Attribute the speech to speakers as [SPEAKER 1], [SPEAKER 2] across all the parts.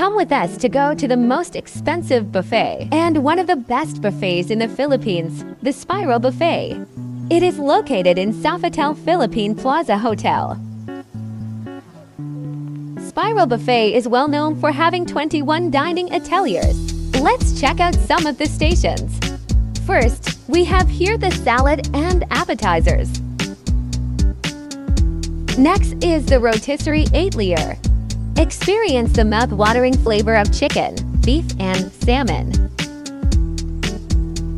[SPEAKER 1] Come with us to go to the most expensive buffet and one of the best buffets in the Philippines, the Spiral Buffet. It is located in Sofitel Philippine Plaza Hotel. Spiral Buffet is well known for having 21 dining ateliers. Let's check out some of the stations. First, we have here the salad and appetizers. Next is the rotisserie 8-layer. Experience the mouth-watering flavor of chicken, beef, and salmon.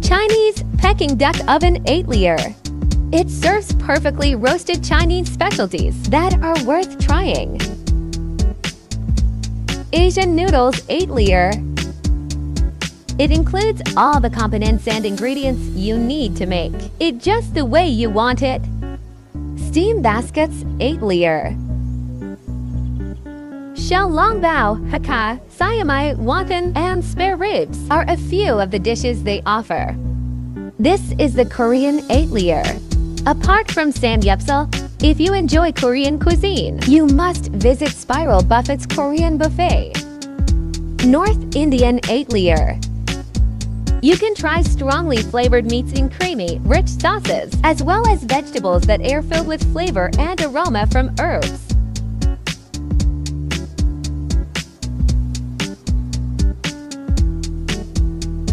[SPEAKER 1] Chinese Peking duck oven 8-layer. It serves perfectly roasted Chinese specialties that are worth trying. Asian noodles 8-layer. It includes all the components and ingredients you need to make it just the way you want it. Steam baskets 8-layer. Shell long bao, hakka, siamai, wonton, and spare ribs are a few of the dishes they offer. This is the Korean 8-layer. Apart from samgyeopsal, if you enjoy Korean cuisine, you must visit Spiral Buffet's Korean Buffet. North Indian 8-layer. You can try strongly flavored meats in creamy, rich sauces, as well as vegetables that are filled with flavor and aroma from herbs.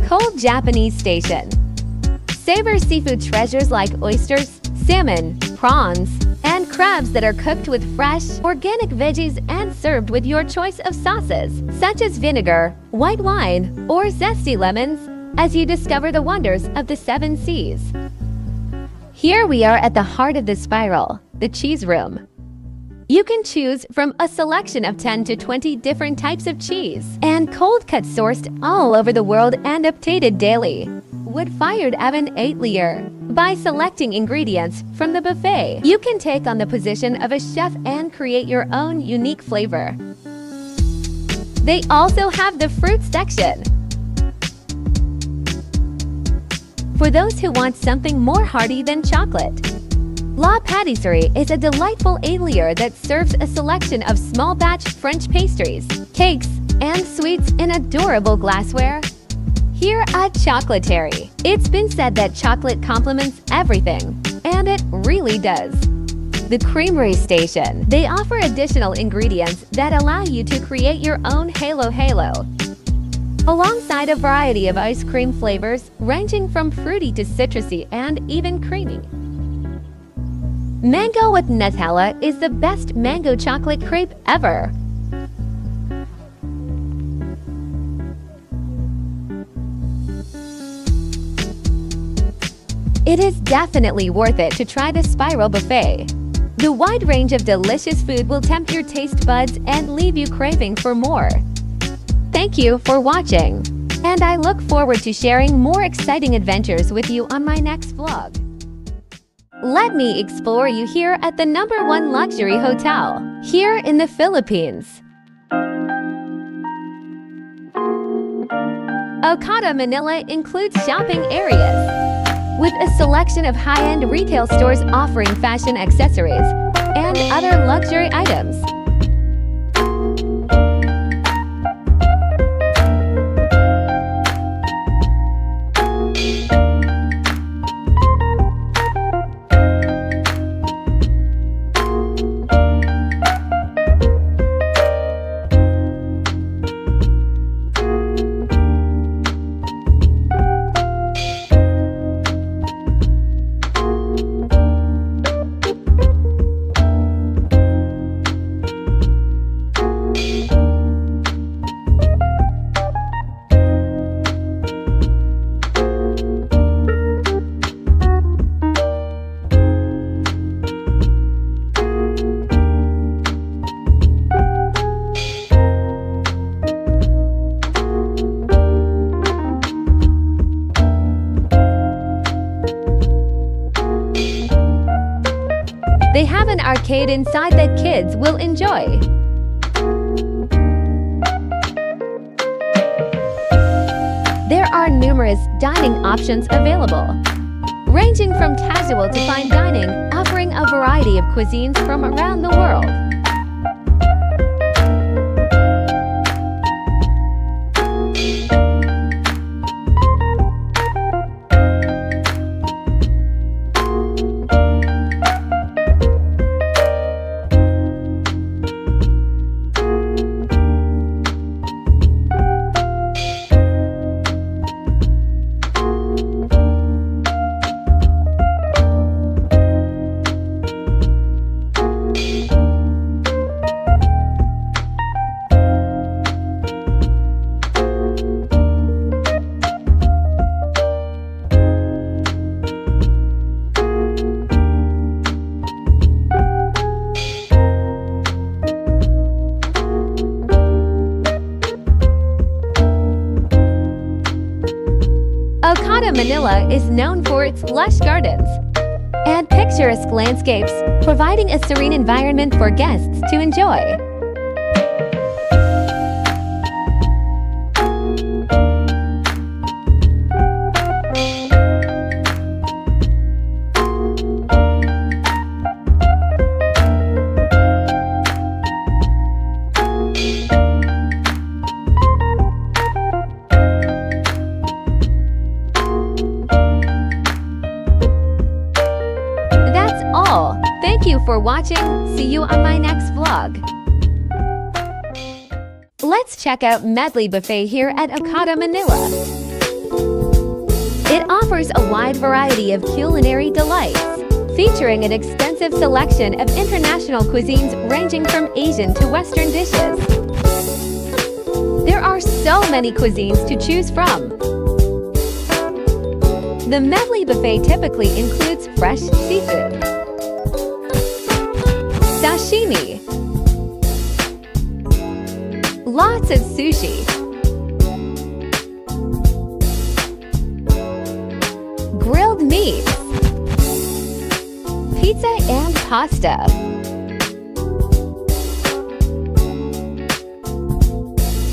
[SPEAKER 1] Cold Japanese Station. Savor seafood treasures like oysters, salmon, prawns, and crabs that are cooked with fresh, organic veggies and served with your choice of sauces, such as vinegar, white wine, or zesty lemons, as you discover the wonders of the 7 seas. Here we are at the heart of the Spiral, the cheese room. You can choose from a selection of 10 to 20 different types of cheese and cold cuts sourced all over the world and updated daily. Wood-fired oven 8-layer. By selecting ingredients from the buffet, you can take on the position of a chef and create your own unique flavor. They also have the fruit section. For those who want something more hearty than chocolate, La Pâtisserie is a delightful 8-layer that serves a selection of small batch French pastries, cakes, and sweets in adorable glassware. Here at Chocolaterie, it's been said that chocolate complements everything, and it really does. The Creamery Station. They offer additional ingredients that allow you to create your own halo, alongside a variety of ice cream flavors ranging from fruity to citrusy and even creamy. Mango with Nutella is the best mango chocolate crepe ever. It is definitely worth it to try the Spiral Buffet. The wide range of delicious food will tempt your taste buds and leave you craving for more. Thank you for watching, and I look forward to sharing more exciting adventures with you on my next vlog. Let me explore you here at the #1 luxury hotel, here in the Philippines. Okada Manila includes shopping areas, with a selection of high-end retail stores offering fashion accessories and other luxury items. They have an arcade inside that kids will enjoy. There are numerous dining options available, ranging from casual to fine dining, offering a variety of cuisines from around the world. Okata, Manila is known for its lush gardens and picturesque landscapes, providing a serene environment for guests to enjoy. Thank you for watching. See you on my next vlog. Let's check out Medley Buffet here at Okata, Manila. It offers a wide variety of culinary delights, featuring an extensive selection of international cuisines ranging from Asian to Western dishes. There are so many cuisines to choose from. The Medley Buffet typically includes fresh seafood, sashimi, lots of sushi, grilled meats, pizza and pasta,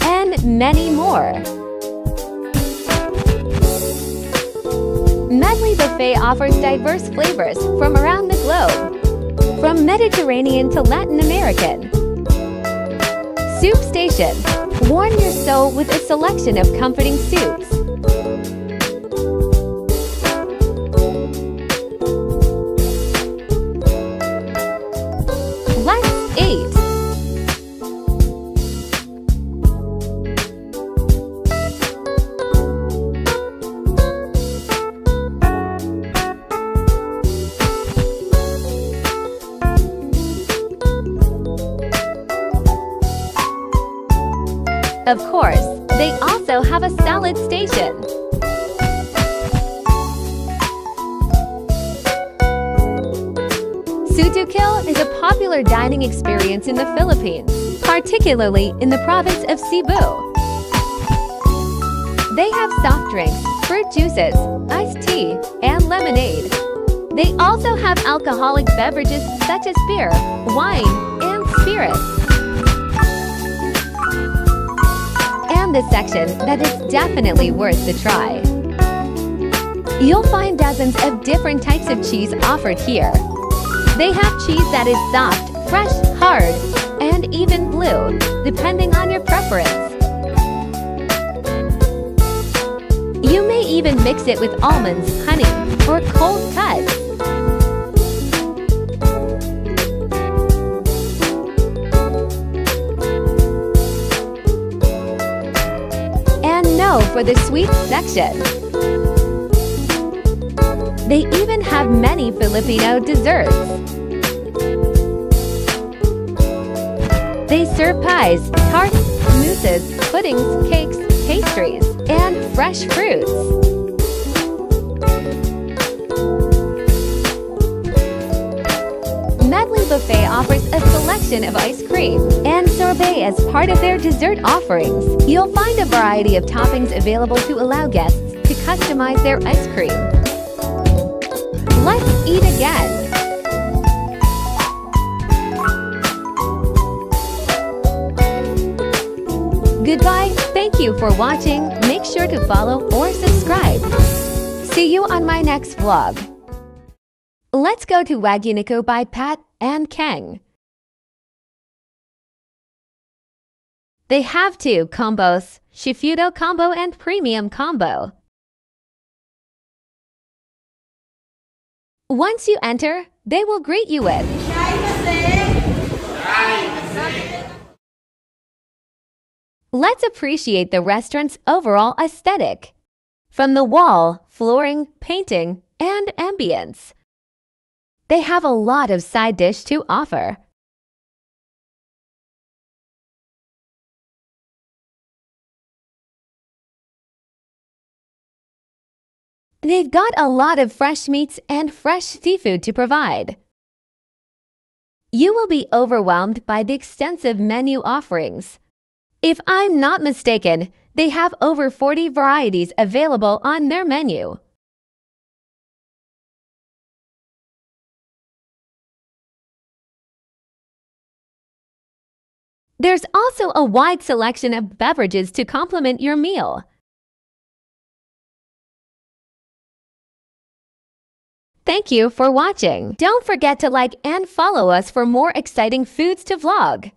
[SPEAKER 1] and many more. Medley Buffet offers diverse flavors from around the globe, from Mediterranean to Latin American. Soup Station. Warm your soul with a selection of comforting soups. Let's eat. Of course, they also have a salad station. Sutukil is a popular dining experience in the Philippines, particularly in the province of Cebu. They have soft drinks, fruit juices, iced tea, and lemonade. They also have alcoholic beverages such as beer, wine, and spirits. The section that is definitely worth the try. You'll find dozens of different types of cheese offered here. They have cheese that is soft, fresh, hard, and even blue, depending on your preference. You may even mix it with almonds, honey, or cold cuts. For the sweet section. They even have many Filipino desserts. They serve pies, tarts, mousses, puddings, cakes, pastries, and fresh fruits. Medley Buffet offers a selection of ice cream and sorbet as part of their dessert offerings. You'll find a variety of toppings available to allow guests to customize their ice cream. Let's eat again. Goodbye. Thank you for watching. Make sure to follow or subscribe. See you on my next vlog. Let's go to Wagyu Nico by Pat and Keng. They have two combos, Shifudo Combo and Premium Combo. Once you enter, they will greet you with Let's appreciate the restaurant's overall aesthetic. From the wall, flooring, painting, and ambience. They have a lot of side dish to offer. They've got a lot of fresh meats and fresh seafood to provide. You will be overwhelmed by the extensive menu offerings. If I'm not mistaken, They have over 40 varieties available on their menu. There's also a wide selection of beverages to complement your meal. Thank you for watching. Don't forget to like and follow us for more exciting foods to vlog.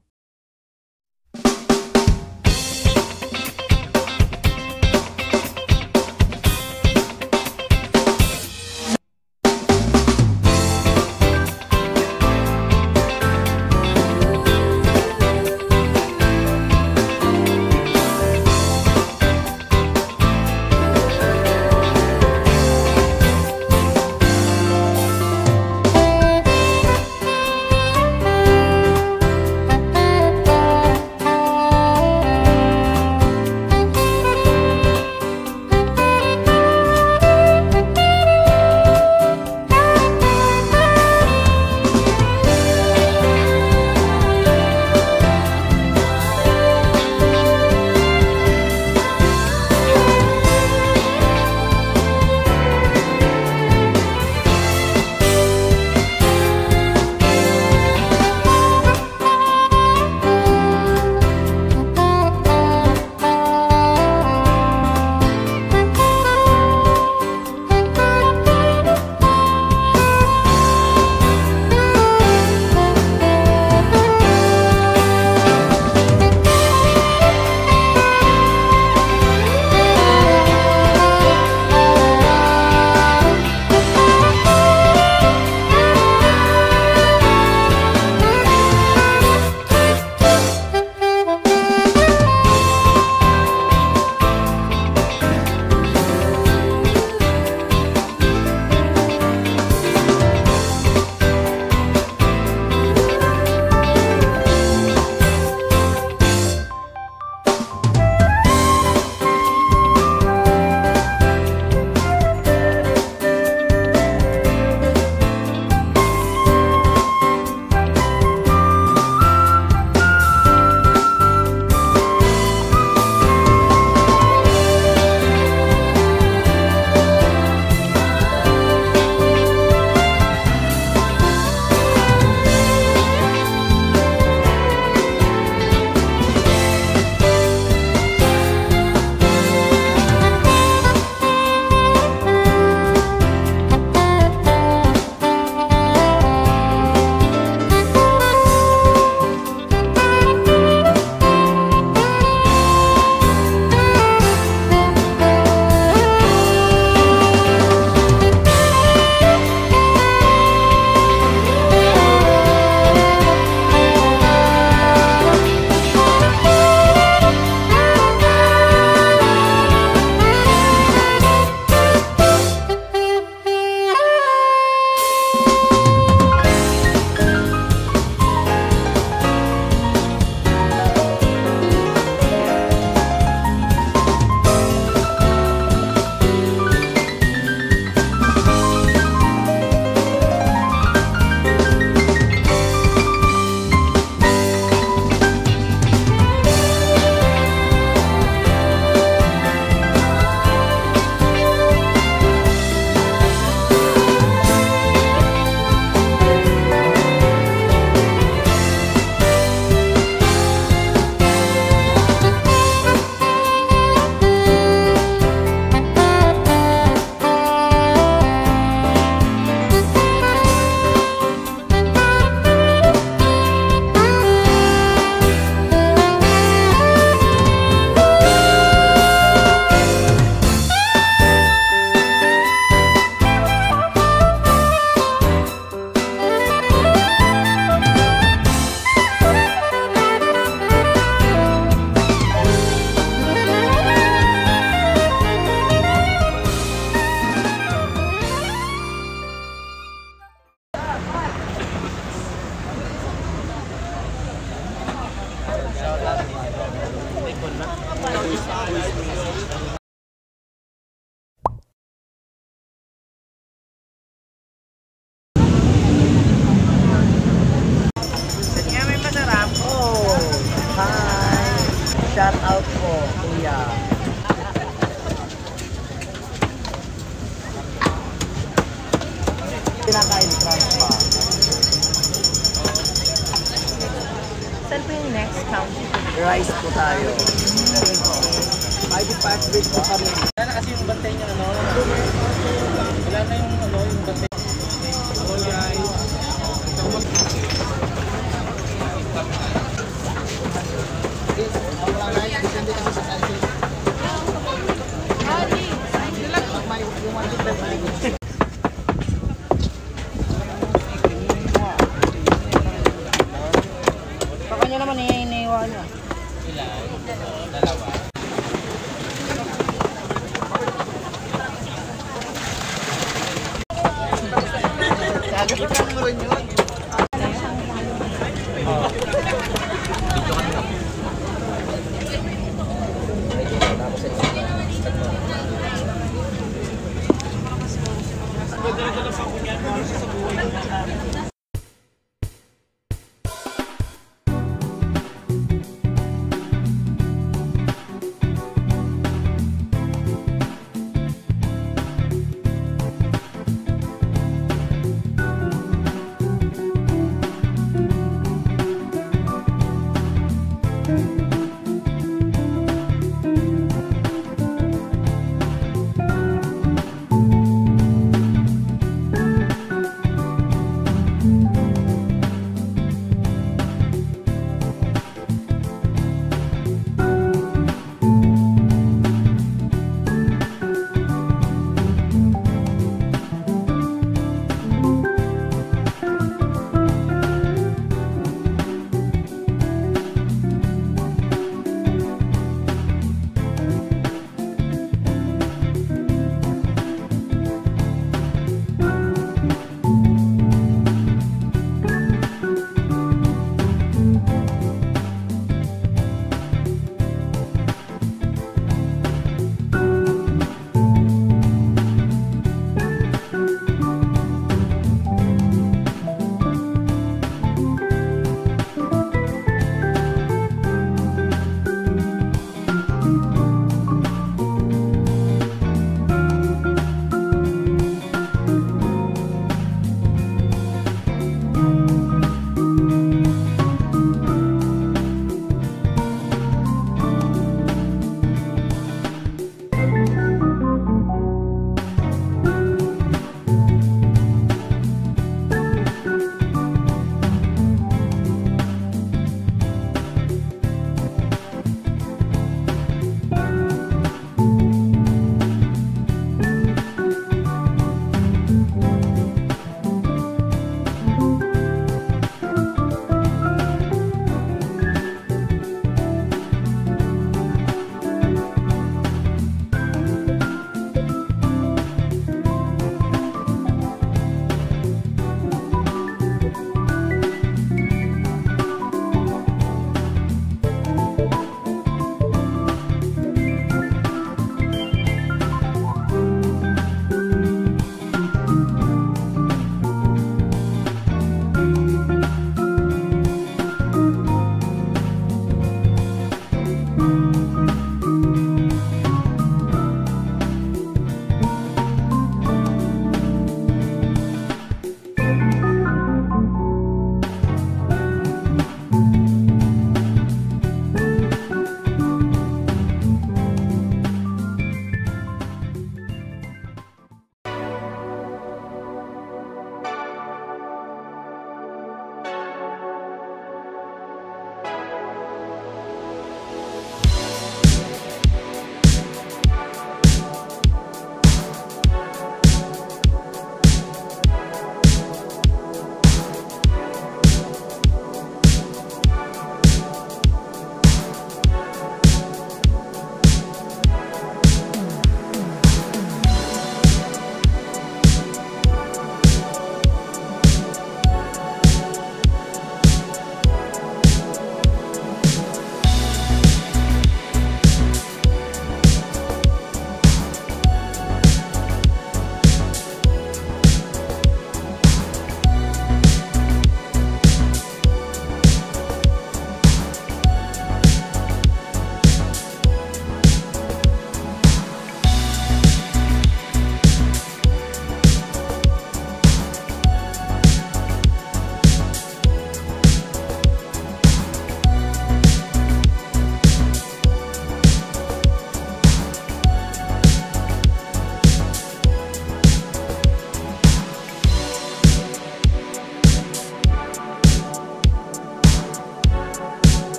[SPEAKER 2] po, kuya. Pinakain crunch ba?
[SPEAKER 3] Saan po yung next count?
[SPEAKER 2] Rice po tayo. May department po kami.
[SPEAKER 4] Wala na kasi yung bantay niya, ano? Wala na yung, ano, yung bantay. Hello, guys.
[SPEAKER 2] Pakanya naman iniiwa niya.
[SPEAKER 4] Dalawa.
[SPEAKER 2] Sabi mo rin yun.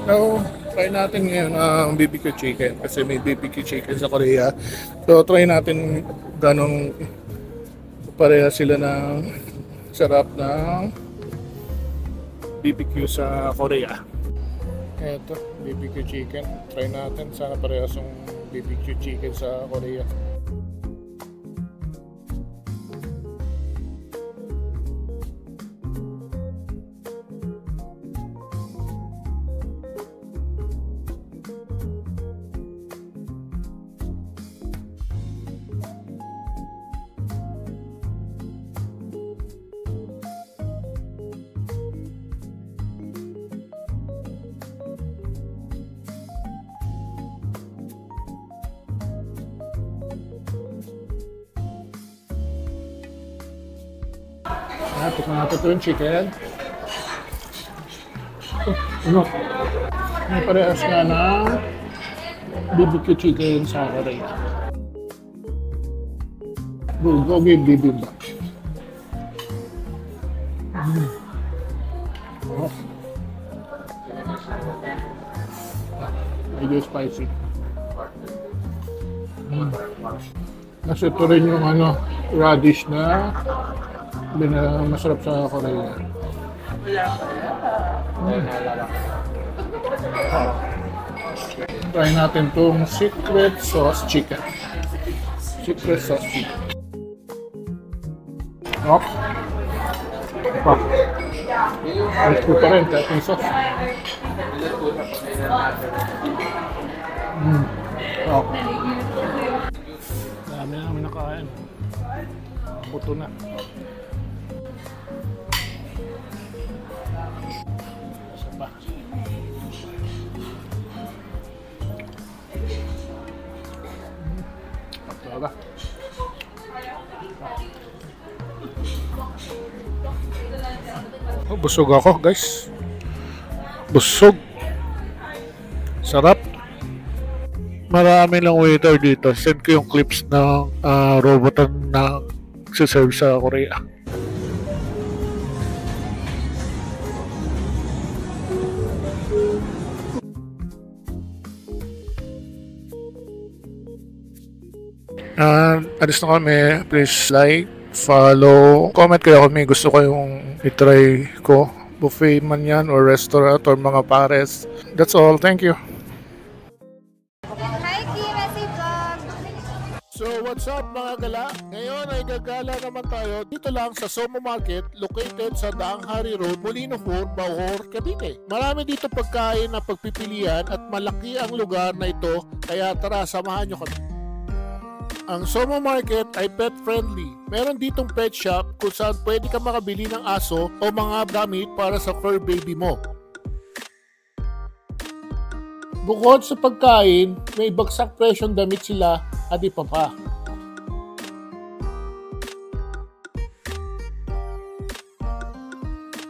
[SPEAKER 5] So, try natin ngayon ang BBQ chicken kasi may BBQ chicken sa Korea. So, try natin ganong pareha sila ng sarap ng BBQ sa Korea. Eto, BBQ chicken. Try natin. Sana parehas yung BBQ chicken sa Korea. Tikman natin ito yung chicken. Ano? May parehas nga ng BBQ chicken sa Korea. Bulgogi bibimbap. Oh. Medyo spicy. Kasi ito rin yung radish na masarap sa Korea. Try natin itong secret sauce chicken. Secret sauce chicken. Oh. Alis ko pa rin kahit yung sauce. Oh. Dami namin nakain. Puto na. Oh, busog ako guys. Busog. Sarap. Marami lang waiter dito. Send ko yung clips ng robotan na nagsiserve sa Korea. Alis na kami. Please like, follow, comment kayo kung may gusto kayong itry ko. Buffet man yan or restaurant or mga pares. That's all. Thank you.
[SPEAKER 3] Hi, Kimesi Vlog!
[SPEAKER 5] So what's up mga gala? Ngayon ay gagala naman tayo dito lang sa Somo Market located sa Daang Hari Road, Molino 4, Bacoor, Cavite. Marami dito pagkain na pagpipilian at malaki ang lugar na ito kaya tara samahan nyo kami. Ang Somo Market ay pet friendly. Meron ditong pet shop kung saan pwede ka makabili ng aso o mga gamit para sa fur baby mo. Bukod sa pagkain, may bagsak presyong damit sila at iba pa.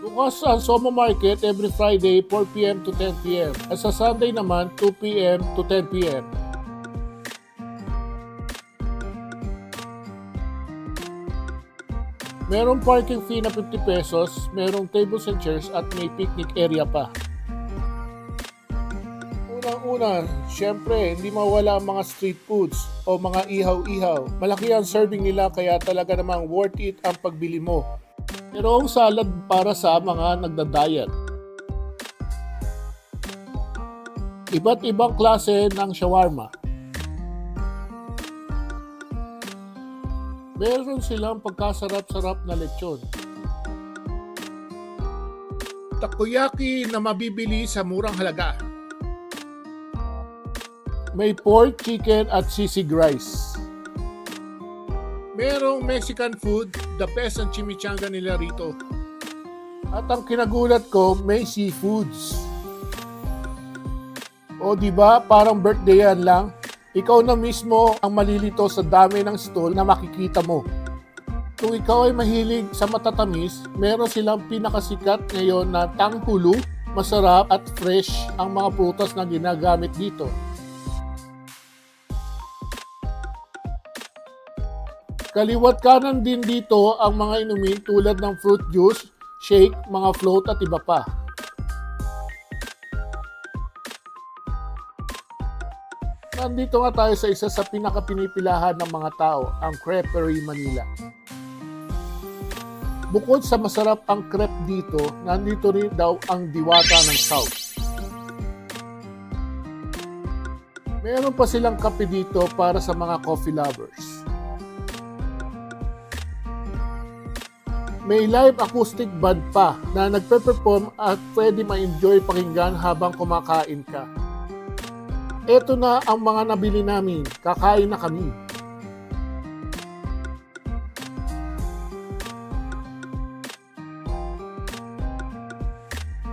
[SPEAKER 5] Bukas ang Somo Market every Friday 4 PM to 10 PM at sa Sunday naman 2 PM to 10 PM. Merong parking fee na 50 pesos, merong tables and chairs at may picnic area pa. Unang-una, syempre, hindi mawala ang mga street foods o mga ihaw-ihaw. Malaki ang serving nila kaya talaga namang worth it ang pagbili mo. Merong salad para sa mga nagda-diet. Iba't ibang klase ng shawarma. Meron silang pagkasarap-sarap na lechon. Takoyaki na mabibili sa murang halaga. May pork, chicken at sisig rice. Merong Mexican food, the best ang chimichanga nila rito. At ang kinagulat ko, may seafoods. O diba, parang birthday yan lang. Ikaw na mismo ang malilito sa dami ng stall na makikita mo. Kung ikaw ay mahilig sa matatamis, meron silang pinakasikat ngayon na tanghulu, masarap at fresh ang mga prutas na ginagamit dito. Kaliwat kanan din dito ang mga inumin tulad ng fruit juice, shake, mga float at iba pa. Nandito nga tayo sa isa sa pinakapinipilahan ng mga tao, ang Creperie Manila. Bukod sa masarap ang crepe dito, nandito rin daw ang diwata ng South. Meron pa silang kape dito para sa mga coffee lovers. May live acoustic band pa na nagpe-perform at pwede ma-enjoy pakinggan habang kumakain ka. Ito na ang mga nabili namin. Kakain na kami.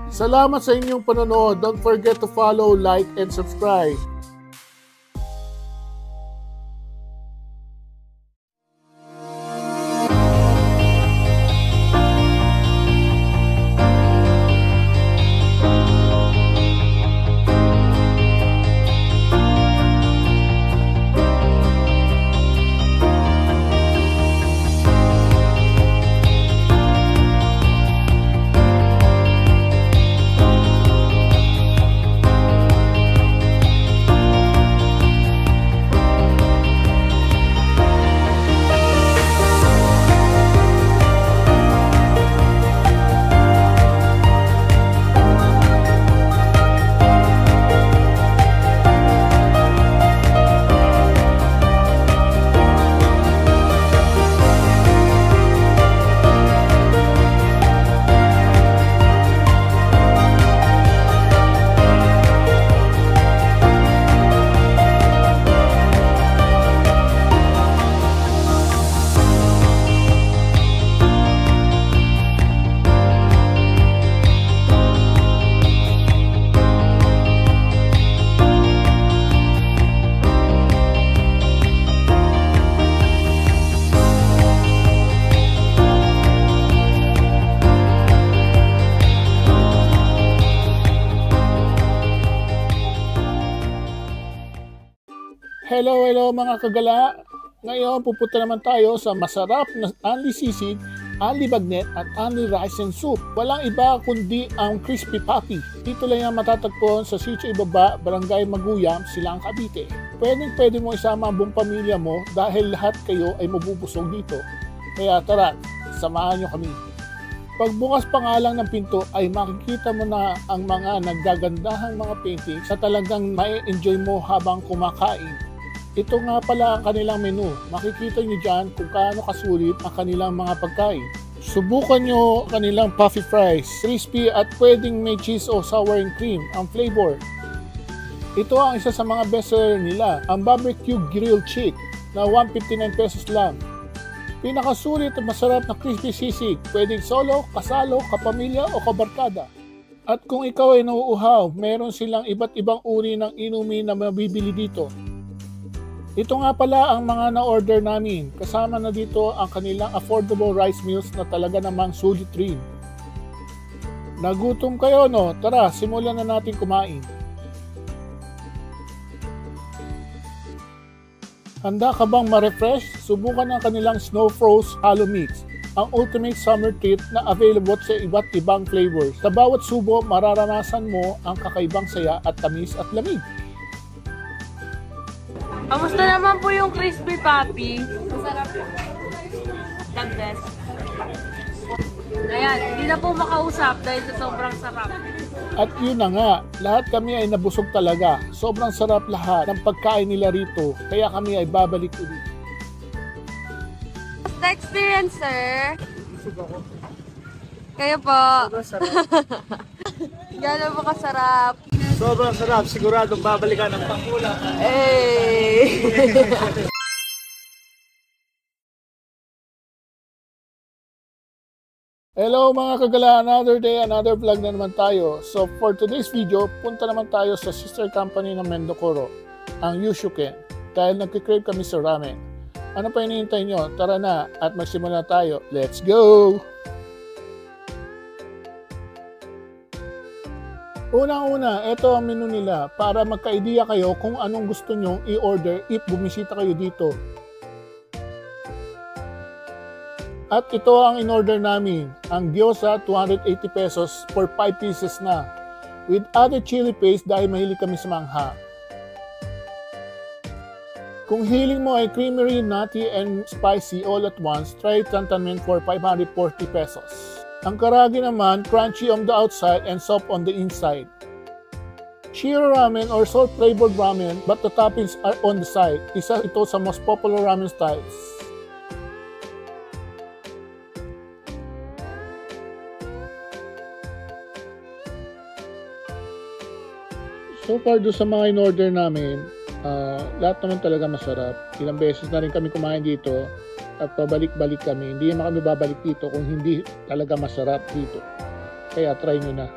[SPEAKER 5] Salamat sa inyong panonood. Don't forget to follow, like, and subscribe. Hello mga kagala! Ngayon pupunta naman tayo sa masarap na Anli Sisig, Anli Bagnet at Anli Rice and Soup. Walang iba kundi ang Crispy Papi. Dito lang yan matatagpuan sa Sitio Ibaba, Barangay Maguyam, Silang, Cavite. Pwede mo isama ang buong pamilya mo dahil lahat kayo ay mabubusog dito. Kaya tara, samahan nyo kami. Pagbukas pa nga lang ng pinto ay makikita mo na ang mga naggagandahang mga paintings na talagang mai-enjoy mo habang kumakain. Ito nga pala ang kanilang menu. Makikita nyo dyan kung kaano kasulit ang kanilang mga pagkain. Subukan nyo kanilang puffy fries, crispy at pwedeng may cheese o sour and cream ang flavor. Ito ang isa sa mga bestseller nila, ang barbecue grilled chick na 159 pesos lang. Pinakasulit at masarap na crispy sisig, pwedeng solo, kasalo, kapamilya o kabarkada. At kung ikaw ay nauuhaw, meron silang iba't ibang uri ng inumin na mabibili dito. Ito nga pala ang mga na-order namin. Kasama na dito ang kanilang affordable rice meals na talaga namang sulit rin. Nagutom kayo, no? Tara, simulan na natin kumain. Handa ka bang ma-refresh? Subukan ang kanilang Snow Froze Halo Mix, ang ultimate summer treat na available sa iba't ibang flavors. Sa bawat subo, mararanasan mo ang kakaibang saya at tamis at lamig.
[SPEAKER 3] Kamusta naman po yung Crispy Papi? Masarap. The best. Ayan, hindi na po makausap dahil sa sobrang sarap.
[SPEAKER 5] At yun na nga, lahat kami ay nabusog talaga. Sobrang sarap lahat ng pagkain nila rito, kaya kami ay babalik ulit.
[SPEAKER 6] The experience, sir.
[SPEAKER 2] Busog ako.
[SPEAKER 6] Kayo po.
[SPEAKER 2] Sobrang sarap.
[SPEAKER 6] Gano'n po kasarap.
[SPEAKER 2] Sobrang sarap. Siguradong babalikan ng pangkulang.
[SPEAKER 6] Hey!
[SPEAKER 5] Hello mga kagala, another day, another vlog na naman tayo. So for today's video, punta naman tayo sa sister company ng Mendocoro, ang Yushuken, dahil nagkikrave kami sa ramen. Ano pa hinihintay nyo? Tara na at magsimula tayo. Let's go! Unang-una, ito ang menu nila para magka-idea kayo kung anong gusto nyong i-order if bumisita kayo dito. At ito ang in-order namin, ang gyoza 280 pesos for 5 pieces na. With added chili paste dahil mahilig kami sa mangha. Kung hiling mo ay creamery, nutty, and spicy all at once, try Tantan Men for 540 pesos. Ang karagi naman, crunchy on the outside and soft on the inside. Shiro ramen or salt-flavored ramen but the toppings are on the side. Isa ito sa most popular ramen styles. So far doon sa mga in-order namin, lahat naman talaga masarap. Ilang beses na rin kami kumain dito at pabalik-balik kami. Hindi naman kami babalik dito kung hindi talaga masarap dito. Kaya try nyo na.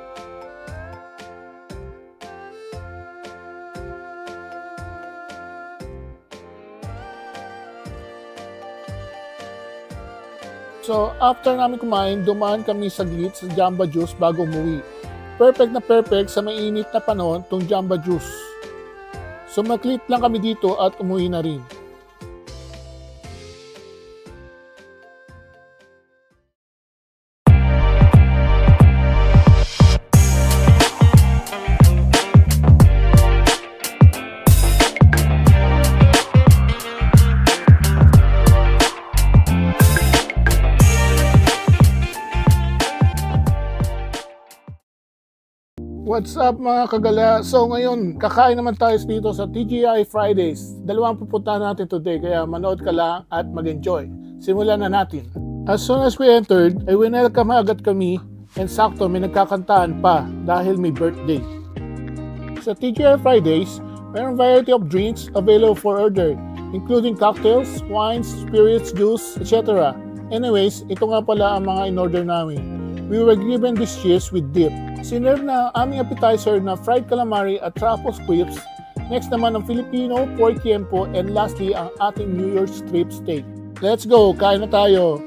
[SPEAKER 5] So, after namin kumain, dumaan kami saglit sa Jamba Juice bago umuwi. Perfect na perfect sa mainit na panahon tong Jamba Juice. So, maklit lang kami dito at umuwi na rin. What's up mga kagala? So ngayon, kakain naman tayo dito sa TGI Fridays. Dalawang pupuntahan natin today, kaya manood ka lang at mag-enjoy. Simulan na natin. As soon as we entered, ay winelcome agad kami and sakto may nagkakantaan pa dahil may birthday. Sa TGI Fridays, mayroong variety of drinks available for order, including cocktails, wines, spirits, juice, etc. Anyways, ito nga pala ang mga in-order namin. We were given dishes with dip. Sinerve na ang aming appetizer na fried calamari at truffle squibs. Next naman ang Filipino pork tiempo, and lastly ang ating New York strip steak. Let's go! Kain na tayo!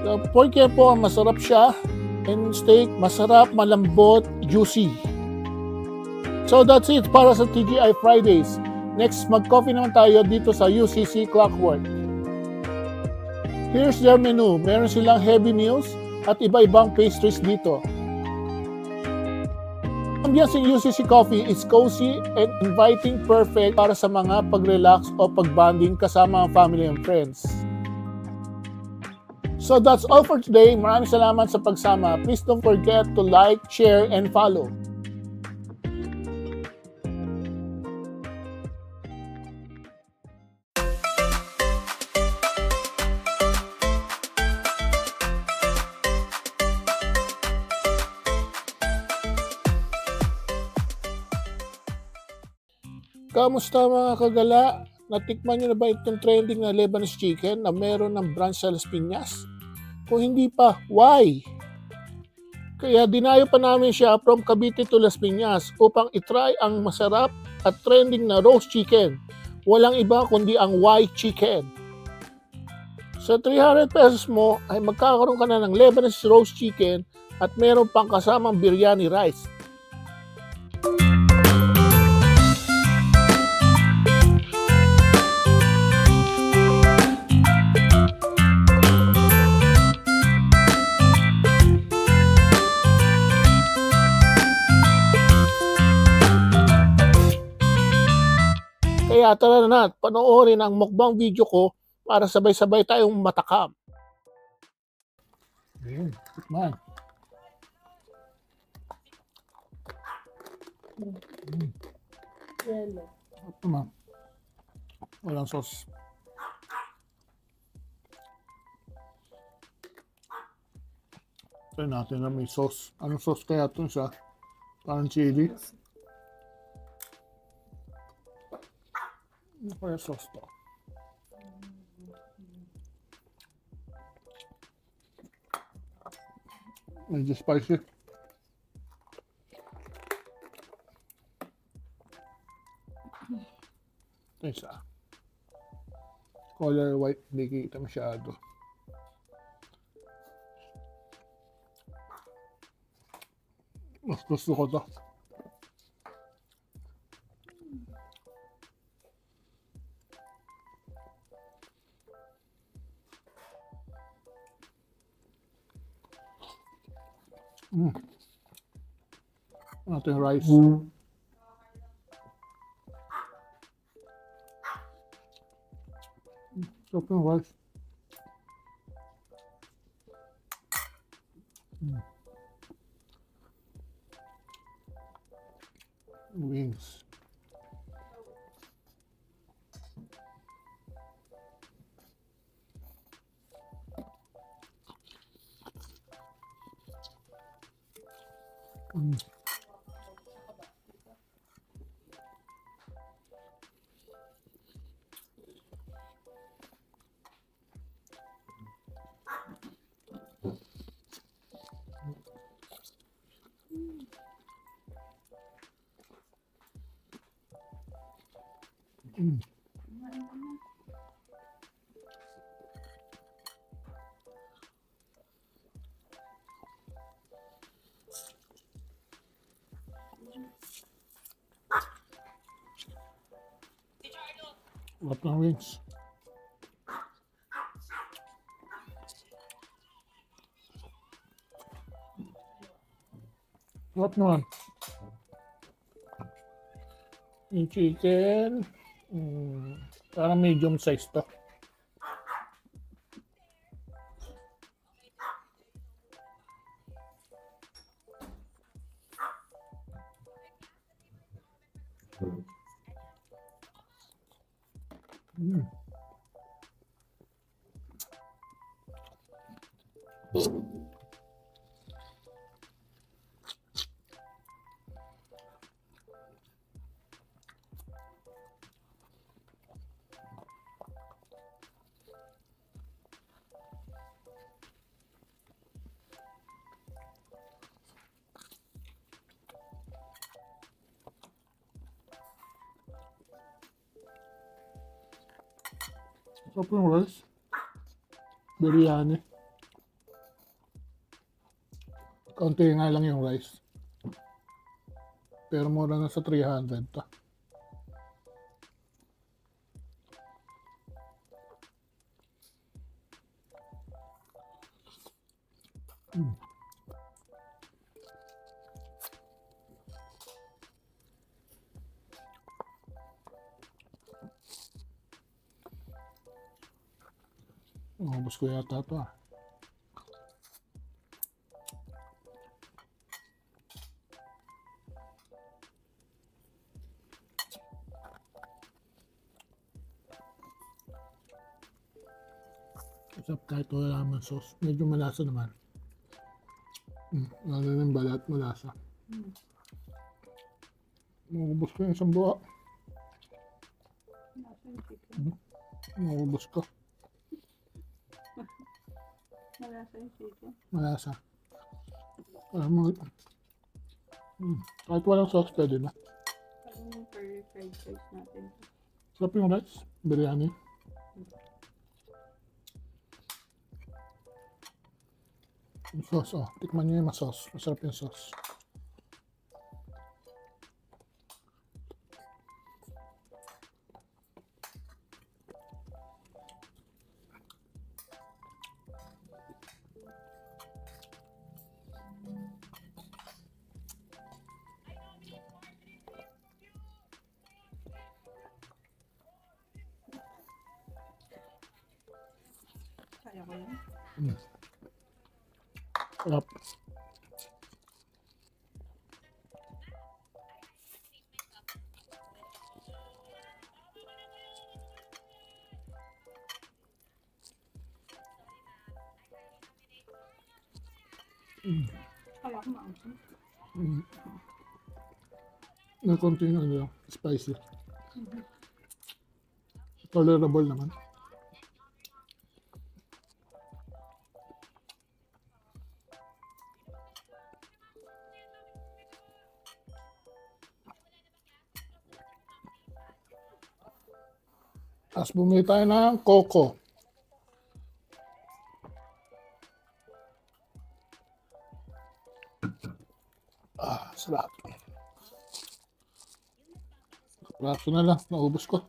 [SPEAKER 5] The pork tiempo, masarap siya, and steak masarap, malambot, juicy. So that's it para sa TGI Fridays. Next, mag-coffee naman tayo dito sa UCC Clockwork. Here's their menu. Meron silang heavy meals at iba-ibang pastries dito. Ambiance in UCC Coffee is cozy and inviting, perfect para sa mga pag-relax o pag-bonding kasama ang family and friends. So that's all for today. Maraming salamat sa pagsama. Please don't forget to like, share, and follow. Kamusta mga kagala? Natikman nyo na ba itong trending na Lebanese chicken na meron ng branch sa Las Piñas? Kung hindi pa, why? Kaya dinayo pa namin siya from Cavite to Las Piñas upang itry ang masarap at trending na roast chicken. Walang iba kundi ang Y chicken. Sa 300 pesos mo ay magkakaroon ka na ng Lebanese roast chicken at meron pang kasamang biryani rice. Kaya tara na at panoorin ang mukbang video ko para sabay-sabay tayong matakam. Ayun, tikman. Tikman. Walang sauce. Try natin na may sauce. Anong sauce kaya ito siya? Parang chili. Ano kaya sauce to? Medyo spicy. Ito isa. Color white, hindi kita masyado. Mas gusto ko to. Ating rice. Sarap ng rice. Wings. Sarap ng wings. Sarap naman. Yung chicken, parang medium size to. Sarap ng rice. Biryani. Kaunti nga lang yung rice. Pero mura na sa 300 to. Ubus ko yata ito ah. Masarap kahit wala naman sauce. Medyo malasa naman. Lalo ng balat, malasa. Ubus ko yung isang buha. Ubus ko.
[SPEAKER 3] Malasa yung chicken.
[SPEAKER 5] Malasa. Kahit walang sauce, pwede na.
[SPEAKER 3] Parang yung curry fried rice natin.
[SPEAKER 5] Sarap yung rice. Biryani. Yung sauce, oh. Tikman nyo yung sauce. Masarap yung sauce.
[SPEAKER 3] Kaya ko yan.
[SPEAKER 5] Sarap.
[SPEAKER 3] Kaya ko maangkin.
[SPEAKER 5] May konting ano, spicy. Tolerable naman. Tapos bumili tayo ng coco. Sarap. Praso na lang, naubos ko.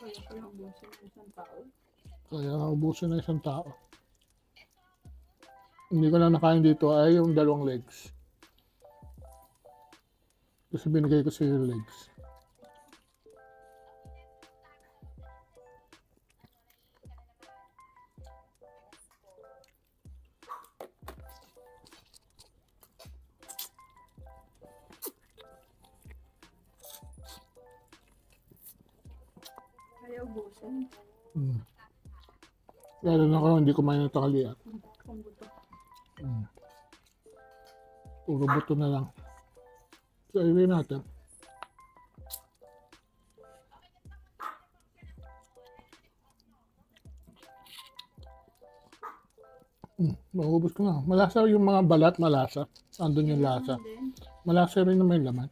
[SPEAKER 3] Kaya ko yung ubusin ng isang tao.
[SPEAKER 5] Kaya ubusin na isang tao. Hindi ko na nakain dito ay yung dalawang legs. Kasi binigay ko sa yung legs.
[SPEAKER 3] Ayaw busan.
[SPEAKER 5] Lalo na ako, hindi kumain ng tanghalian. Puro buto na lang. So, iwi natin. Maubos ko na. Malasa yung mga balat, malasa. Andun yung lasa. Malasa rin naman yung laman.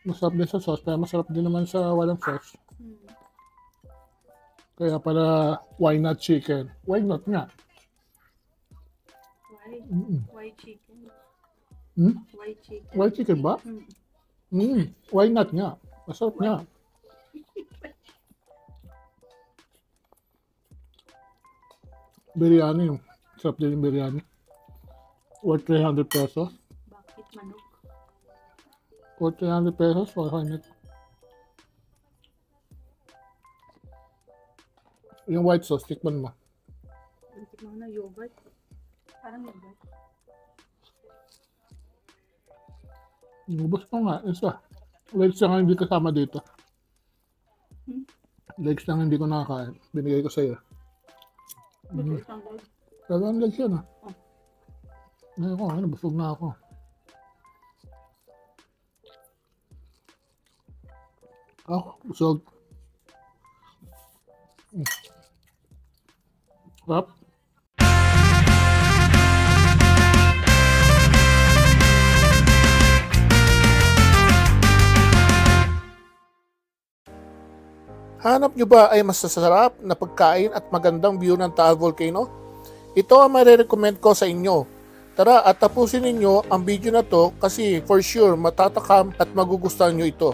[SPEAKER 5] Masarap din sa sauce, pero masarap din naman sa walang sauce. Kaya pala, why not chicken? Why not nga?
[SPEAKER 3] Why chicken? Why chicken?
[SPEAKER 5] Why chicken ba? Why not nga? Masarap nga. Biryani yung. Sarap din yung biryani. Worth 300 pesos.
[SPEAKER 3] Bakit manok?
[SPEAKER 5] Worth 300 pesos. 400. Yung white sauce, tikman mo.
[SPEAKER 3] Tikman na yogurt. Parang yogurt.
[SPEAKER 5] Ubus ko nga, isa. Legs lang hindi kasama dito. Legs lang hindi ko nakakain. Binigay ko sa'yo. Talagang legs yan ah. Ngayon ko, nabusog na ako. Busog. Sarap. Hanap nyo ba ay masasarap na pagkain at magandang view ng Taal Volcano? Ito ang marirecommend ko sa inyo. Tara at tapusin ninyo ang video na to kasi for sure matatakam at magugustuhan nyo ito.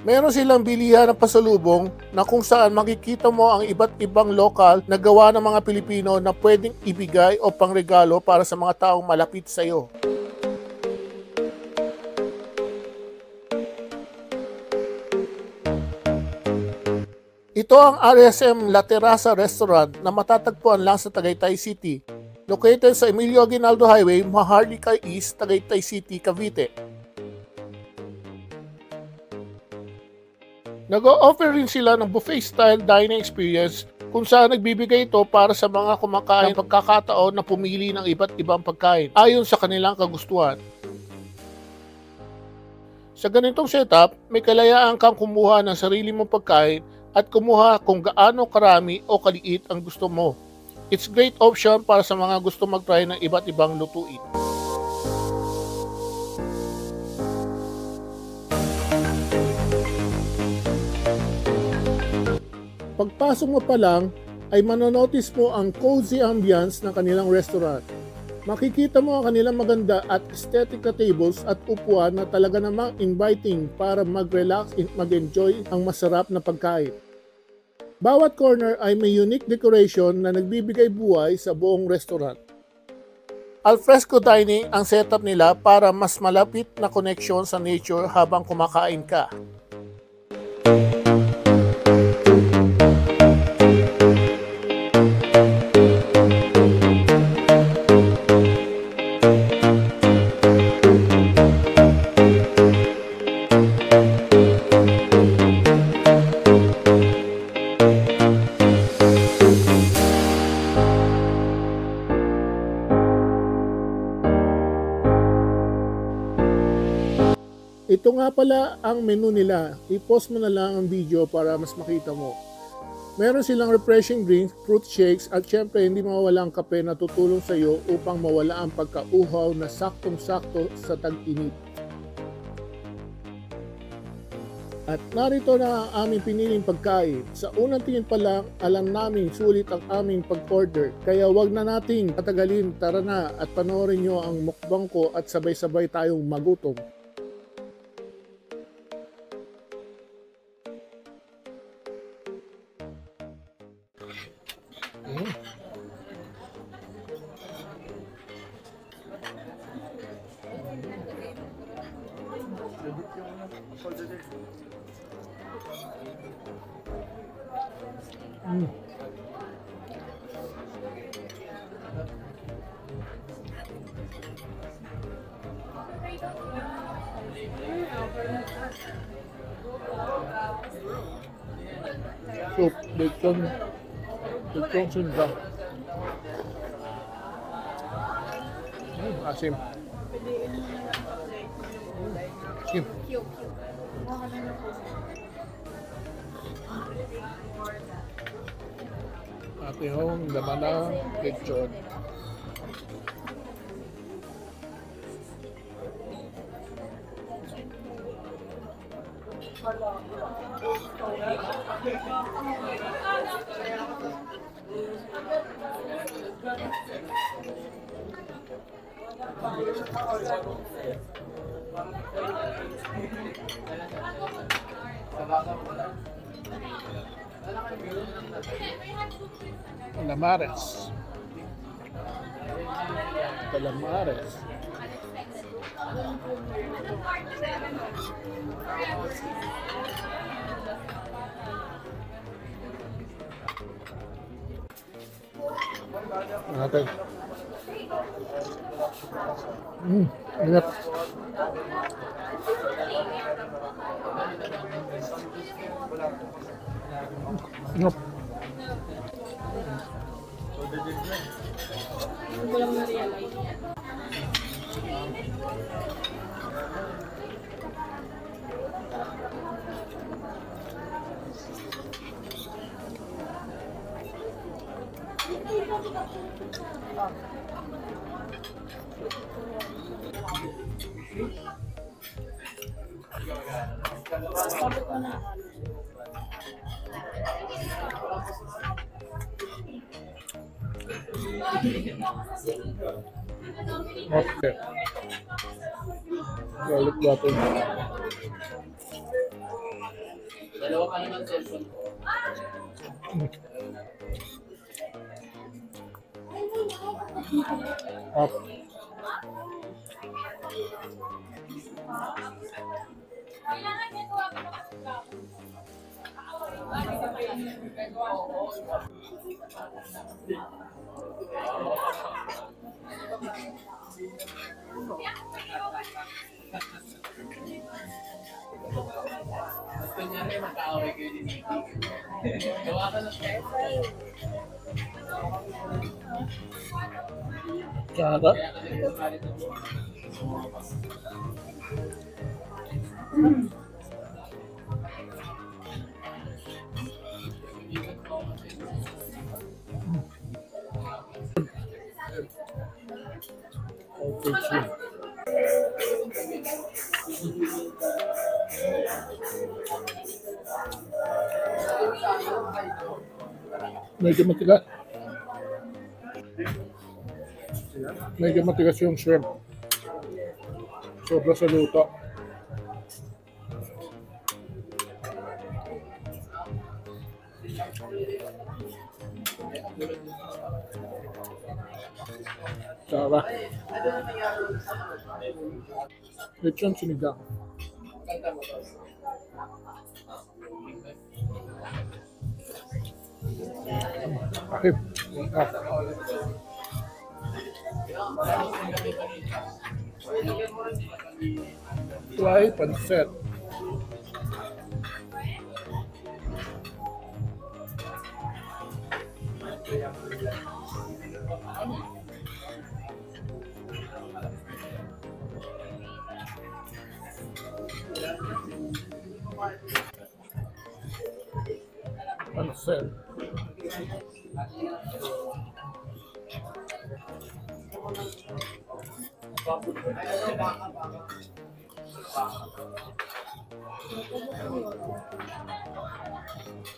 [SPEAKER 5] Meron silang bilihan ng pasalubong na kung saan makikita mo ang iba't ibang lokal na gawa ng mga Pilipino na pwedeng ibigay o pangregalo para sa mga taong malapit sa iyo. Ito ang RSM La Terraza Restaurant na matatagpuan lang sa Tagaytay City, located sa Emilio Aguinaldo Highway, Maharlika East, Tagaytay City, Cavite. Nag-o-offer rin sila ng buffet-style dining experience kung saan nagbibigay ito para sa mga kumakain ng pagkakataon na pumili ng iba't ibang pagkain ayon sa kanilang kagustuhan. Sa ganitong setup, may kalayaan kang kumuha ng sarili mong pagkain at kumuha kung gaano karami o kaliit ang gusto mo. It's great option para sa mga gusto mag-try ng iba't ibang lutuin. Pagpasok mo pa lang, ay manonotice mo ang cozy ambience ng kanilang restaurant. Makikita mo ang kanilang maganda at aesthetic na tables at upuan na talaga namang inviting para mag-relax at mag-enjoy ang masarap na pagkain. Bawat corner ay may unique decoration na nagbibigay buhay sa buong restaurant. Alfresco dining ang setup nila para mas malapit na connection sa nature habang kumakain ka. Ito nga pala ang menu nila. I-post mo na lang ang video para mas makita mo. Meron silang refreshing drinks, fruit shakes at syempre hindi mawawala ang kape na tutulong sa iyo upang mawala ang pagkauhaw na saktong-sakto sa tag-init. At narito na ang aming piniling pagkain. Sa unang tingin pa lang, alam namin sulit ang aming pag-order. Kaya wag na nating patagalin, tara na at panoorin nyo ang mukbang ko at sabay-sabay tayong magutom. Soup, lechon sinigang. Asim. Asim. Ate Hong, laman ng lechon. Calamares. Calamares. Natin. Ingat. Ingat.
[SPEAKER 3] Hindi ko lang na-realize.
[SPEAKER 5] Okay. Balik natin.
[SPEAKER 4] Dalawa ka naman cellphone.
[SPEAKER 5] Up.
[SPEAKER 4] Mas kunyari magkaaway kayo din. Gawa ka ng
[SPEAKER 5] Tsaka. Okay. Medyo matigas. Medyo matigas yung shrimp. Sobra sa luto. Sarap. Lechon sinigang. Okay. Fly pancit. Pancit.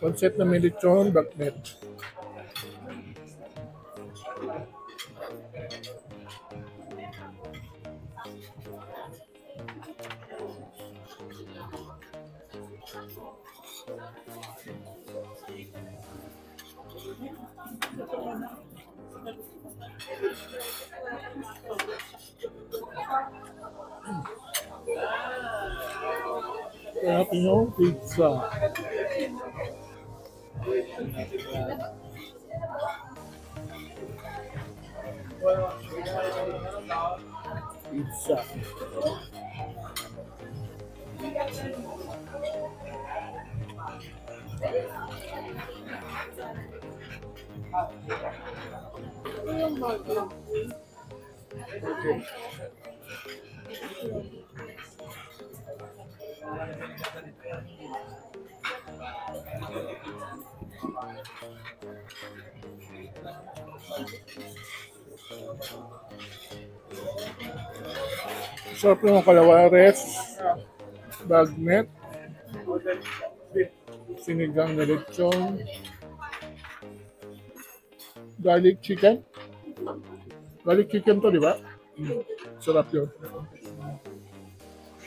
[SPEAKER 5] Pancit na may lechon, bakit? Filipino pizza. Pizza. Okay. Sarap yung kalawares, bagnet, sinigang na lechon, garlic chicken. Garlic chicken to, di ba? Sarap yun.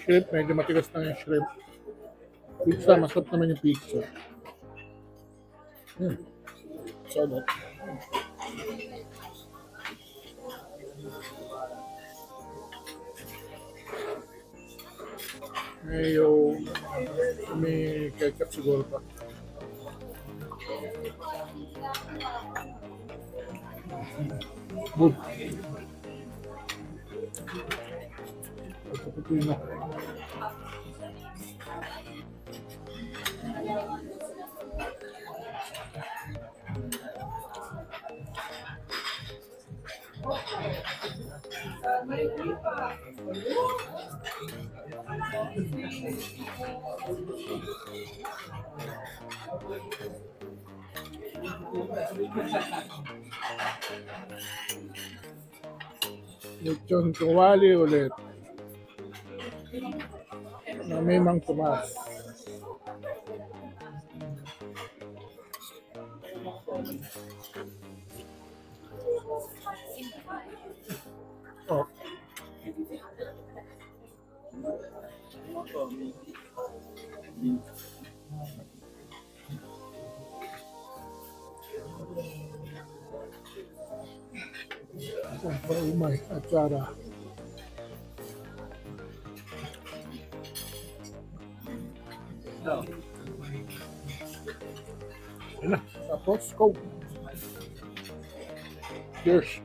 [SPEAKER 5] Shrimp, medyo matigas na yung shrimp. Pizza, masarap naman yung pizza. Sarap. Mayo, may ketchup siguro pa. Good. Pagkakapino. Lechon kawali ulit. Na may Mang Tomas. Oh. Umay at Sara. Yan na, tapos go. Cheers.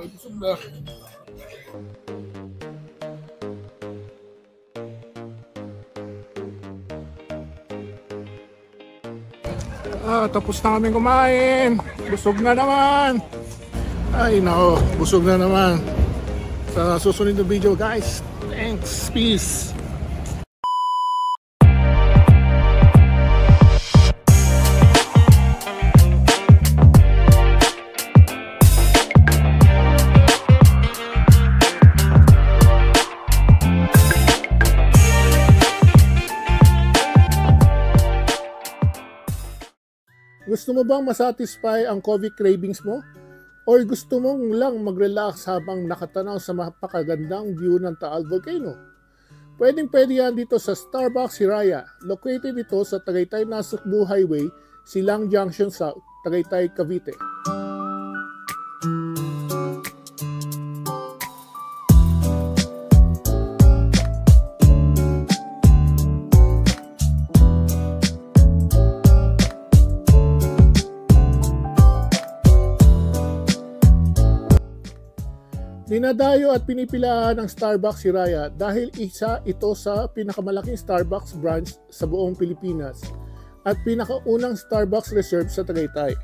[SPEAKER 5] Busog na. Tapos na kami kumain. Busog na naman. Ay nako, busog na naman. Sa susunod na video guys. Thanks, peace. Gusto mo bang masatisfy ang coffee cravings mo? Or gusto mong lang mag-relax habang nakatanaw sa mapakagandang view ng Taal Volcano? Pwedeng-pwede yan dito sa Starbucks Hiraya. Located ito sa Tagaytay-Nasugbu Highway, Silang Junction sa Tagaytay, Cavite. Dinadayo at pinipilahan ng Starbucks Hiraya dahil isa ito sa pinakamalaking Starbucks branch sa buong Pilipinas at pinakaunang Starbucks Reserve sa Tagaytay.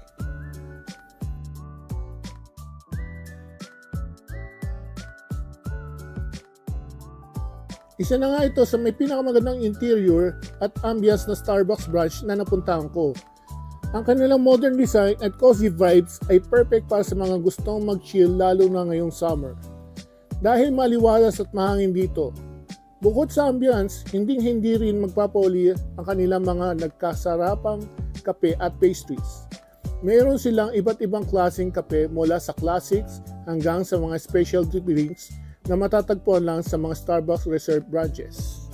[SPEAKER 5] Isa na nga ito sa may pinakamagandang interior at ambience na Starbucks branch na napuntahan ko. Ang kanilang modern design at cozy vibes ay perfect para sa mga gustong mag-chill lalo na ngayong summer. Dahil maliwalas at mahangin dito. Bukod sa ambience, hindi rin magpapauli ang kanilang mga nagkasarapang kape at pastries. Mayroon silang iba't ibang klaseng kape mula sa classics hanggang sa mga specialty drinks na matatagpuan lang sa mga Starbucks Reserve branches.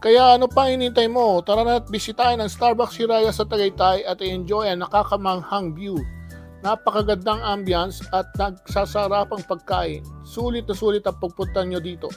[SPEAKER 5] Kaya ano pang hinintay mo? Tara na at bisitahin ang Starbucks Hiraya sa Tagaytay at i-enjoy ang nakakamanghang view. Napakagandang ambience at nagsasarapang pagkain. Sulit na sulit ang pagpunta nyo dito.